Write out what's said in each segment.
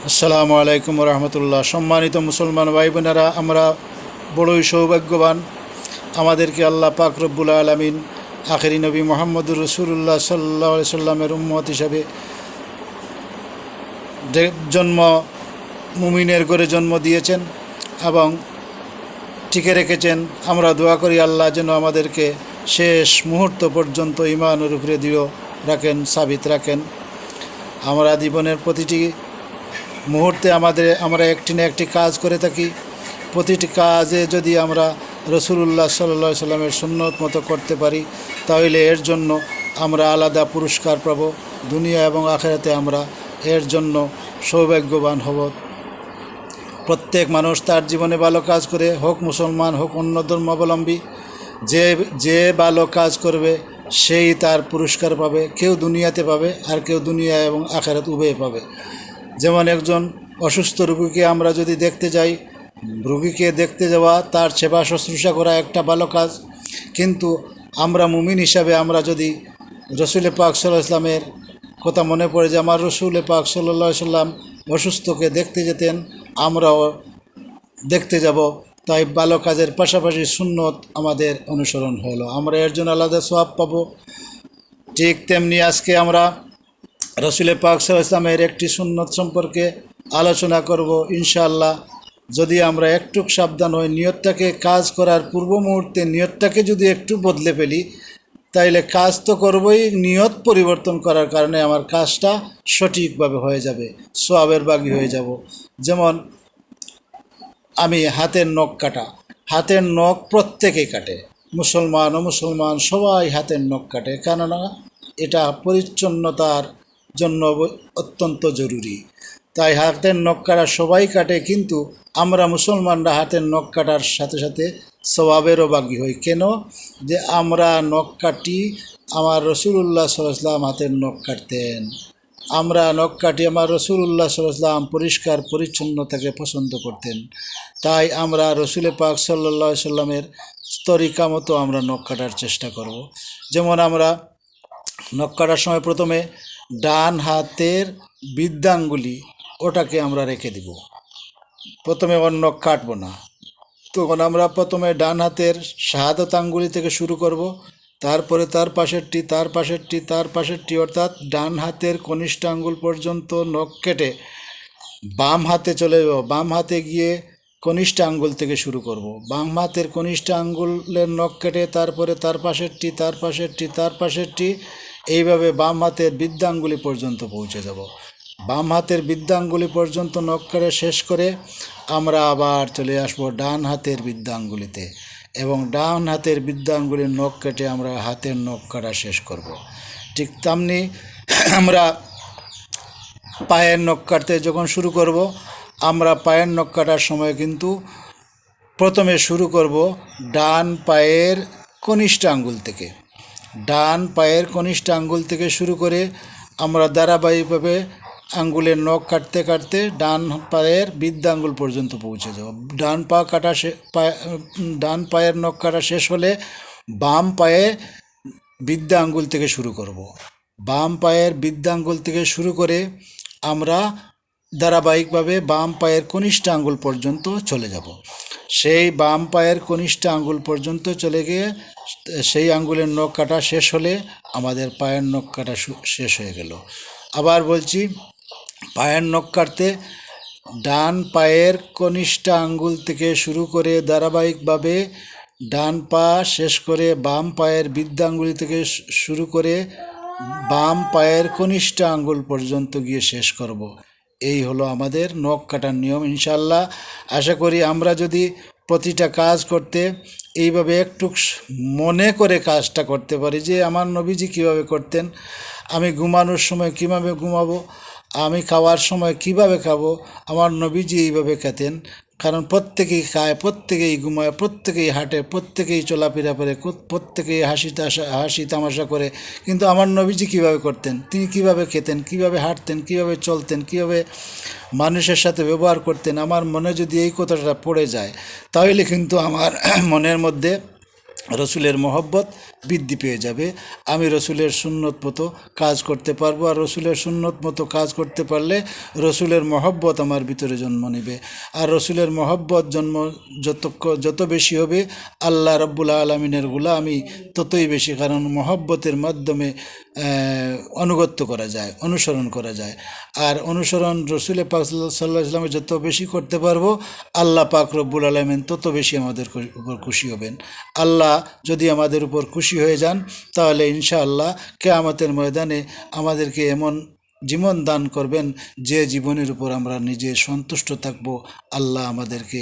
আসসালামু আলাইকুম রহমতুল্লাহ। সম্মানিত মুসলমান ভাই বোনেরা, আমরা বড়ই সৌভাগ্যবান। আমাদেরকে আল্লাহ পাক রব্বুল আলামিন আখেরি নবী মোহাম্মদুর রসুল্লাহ সাল্লাল্লাহু আলাইহি সাল্লামের উম্মত হিসাবে জন্ম মুমিনের ঘরে জন্ম দিয়েছেন এবং টিকে রেখেছেন। আমরা দোয়া করি আল্লাহ যেন আমাদেরকে শেষ মুহূর্ত পর্যন্ত ঈমানের উপরে দৃঢ় রাখেন, সাবিত রাখেন। আমরা জীবনের প্রতিটি মুহূর্তে আমরা একটি না একটি কাজ করে থাকি। প্রতিটি কাজে যদি আমরা রসুলুল্লাহ সাল্লাল্লাহু আলাইহি সাল্লামের সুন্নত মতো করতে পারি, তাহলে এর জন্য আমরা আলাদা পুরস্কার পাব। দুনিয়া এবং আখিরাতে আমরা এর জন্য সৌভাগ্যবান হব। প্রত্যেক মানুষ তার জীবনে ভালো কাজ করে, হোক মুসলমান হোক অন্য ধর্মাবলম্বী, যে যে ভালো কাজ করবে সেই তার পুরস্কার পাবে। কেউ দুনিয়াতে পাবে আর কেউ দুনিয়া এবং আখিরাত উভয়ে পাবে। যেমন একজন অসুস্থ রোগীকে আমরা যদি দেখতে যাই, রোগীকে দেখতে যাওয়া, তার সেবা শুশ্রূষা করা একটা ভালো কাজ। কিন্তু আমরা মুমিন হিসাবে আমরা যদি রসুল পাক সাল্লাল্লাহু আলাইহি সাল্লামের কথা মনে পড়ে যে আমার রসুল পাক সাল্লাল্লাহু আলাইহি সাল্লাম অসুস্থকে দেখতে যেতেন, আমরাও দেখতে যাব। তাই ভালো কাজের পাশাপাশি সুন্নত আমাদের অনুসরণ হলো, আমরা এর জন্য আলাদা সওয়াব পাবো। ঠিক তেমনি আজকে আমরা রসুল পাক সাল্লাল্লাহু আলাইহি সাল্লামের একটি সুন্নত সম্পর্কে আলোচনা করব ইনশাআল্লাহ। যদি আমরা একটু সাবধান হই, নিয়তটাকে কাজ করার পূর্ব মুহূর্তে নিয়তটাকে যদি একটু বদলে ফেলি, তাইলে কাজ তো করবই, নিয়ত পরিবর্তন করার কারণে আমার কাজটা সঠিকভাবে হয়ে যাবে, সওয়াবের বাগী হয়ে যাব। যেমন আমি হাতের নখ কাটা, হাতের নখ প্রত্যেকেই কাটে, মুসলমান অমুসলমান সবাই হাতের নখ কাটে, কেননা এটা পরিচ্ছন্নতার জন্য অত্যন্ত জরুরি। তাই হাতের নখ কাটা সবাই কাটে, কিন্তু আমরা মুসলমানরা হাতের নখ কাটার সাথে সাথে সওয়াবেরও বাগী হই। কেন যে আমরা নখ কাটি, আমার রসুলুল্লাহ সাল্লাল্লাহু আলাইহি ওয়াসাল্লাম হাতের নখ কাটতেন। আমরা নখ কাটি, আমার রসুলুল্লাহ সাল্লাল্লাহু আলাইহি ওয়াসাল্লাম পরিষ্কার পরিচ্ছন্নতাকে পছন্দ করতেন। তাই আমরা রসুল পাক সাল্লাল্লাহু আলাইহি সাল্লামের তরিকা মতো আমরা নখ কাটার চেষ্টা করব। যেমন আমরা নখ কাটার সময় প্রথমে ডান হাতের বৃদ্ধাঙ্গুলি ওটাকে আমরা রেখে দিব, প্রথমে ওর নখ কাটবো না। তখন আমরা প্রথমে ডান হাতের শাহাদত আঙ্গুলি থেকে শুরু করব, তারপরে তার পাশেরটি, তার পাশেরটি, তার পাশেরটি, অর্থাৎ ডান হাতের কনিষ্ঠ আঙ্গুল পর্যন্ত নখ কেটে বাম হাতে চলে যাব। বাম হাতে গিয়ে কনিষ্ঠ আঙ্গুল থেকে শুরু করব, বাম হাতের কনিষ্ঠ আঙ্গুলের নখ কেটে তারপরে তার পাশেরটি, তার পাশেরটি, তার পাশেরটি, এইভাবে বাম হাতের বৃদ্ধাঙ্গুলি পর্যন্ত পৌঁছে যাব। বাম হাতের বৃদ্ধাঙ্গুলি পর্যন্ত নখ কেটে শেষ করে আমরা আবার চলে আসব ডান হাতের বৃদ্ধাঙ্গুলিতে, এবং ডান হাতের বৃদ্ধাঙ্গুলির নখ কেটে আমরা হাতের নখ কাটা শেষ করব। ঠিক তেমনি আমরা পায়ের নখ কাটতে যখন শুরু করব, আমরা পায়ের নখ কাটার সময় কিন্তু প্রথমে শুরু করব ডান পায়ের কনিষ্ঠ আঙ্গুল থেকে। ডান পায়ের কনিষ্ঠ আঙ্গুল থেকে শুরু করে আমরা ধারাবাহিকভাবে আঙ্গুলের নখ কাটতে কাটতে ডান পায়ের বৃদ্ধাঙ্গুল পর্যন্ত পৌঁছে যাব। ডান পায়ের নখ কাটা শেষ হলে বাম পায়ে বৃদ্ধা আঙ্গুল থেকে শুরু করব। বাম পায়ের বৃদ্ধাঙ্গুল থেকে শুরু করে আমরা ধারাবাহিকভাবে বাম পায়ের কনিষ্ঠ আঙ্গুল পর্যন্ত চলে যাব। সেই বাম পায়ের কনিষ্ঠ আঙ্গুল পর্যন্ত চলে গিয়ে সেই আঙ্গুলের নখ কাটা শেষ হলে আমাদের পায়ের নখ কাটা শেষ হয়ে গেল। আবার বলছি, পায়ের নখ কাটতে ডান পায়ের কনিষ্ঠ আঙ্গুল থেকে শুরু করে ধারাবাহিকভাবে ডান পা শেষ করে বাম পায়ের বৃদ্ধাঙ্গুলি থেকে শুরু করে বাম পায়ের কনিষ্ঠ আঙ্গুল পর্যন্ত গিয়ে শেষ করব। এই হলো আমাদের নখ কাটার নিয়ম। ইনশাআল্লাহ আশা করি আমরা যদি প্রতিটা কাজ করতে এইভাবে একটু মনে করে কাজটা করতে পারি, যে আমার নবীজি কীভাবে করতেন, আমি ঘুমানোর সময় কীভাবে ঘুমাবো, আমি খাওয়ার সময় কিভাবে খাবো, আমার নবীজি এইভাবে খেতেন। কারণ প্রত্যেকেই খায়, প্রত্যেকেই ঘুমায়, প্রত্যেকেই হাঁটে, প্রত্যেকেই চলাফেরা করে, প্রত্যেকেই হাসি তামাশা করে, কিন্তু আমার নবীজি কীভাবে করতেন, তিনি কীভাবে খেতেন, কীভাবে হাঁটতেন, কীভাবে চলতেন, কীভাবে মানুষের সাথে ব্যবহার করতেন, আমার মনে যদি এই কথাটা পড়ে যায়, তাহলে কিন্তু আমার মনের মধ্যে রসুলের মহব্বত বৃদ্ধি পেয়ে যাবে। আমি রসুলের সুন্নত মতো কাজ করতে পারবো, আর রসুলের সুন্নত মতো কাজ করতে পারলে রসুলের মহব্বত আমার ভিতরে জন্ম নেবে। আর রসুলের মহব্বত যত বেশি হবে, আল্লাহ রাব্বুল আলামিনের আমি ততই বেশি, কারণ মহব্বতের মাধ্যমে অনুগত্য করা যায়, অনুসরণ করা যায়। আর অনুসরণ রসুল পাক সাল্লাল্লাহু আলাইহি ওয়াসাল্লামের যত বেশি করতে পারবো, আল্লাহ পাক রব্বুল আলামিন তত বেশি আমাদের উপর খুশি হবেন। আল্লাহ যদি আমাদের উপর খুশি হয়ে যান, তাহলে ইনশাআল্লাহ কিয়ামতের ময়দানে আমাদেরকে এমন জীবন দান করবেন যে জীবনের উপর আমরা নিজে সন্তুষ্ট থাকব। আল্লাহ আমাদেরকে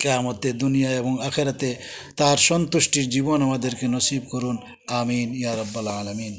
কিয়ামতে দুনিয়া এবং আখেরাতে তার সন্তুষ্টির জীবন আমাদেরকে নসিব করুন। আমিন ইয়া রাব্বাল আলামিন।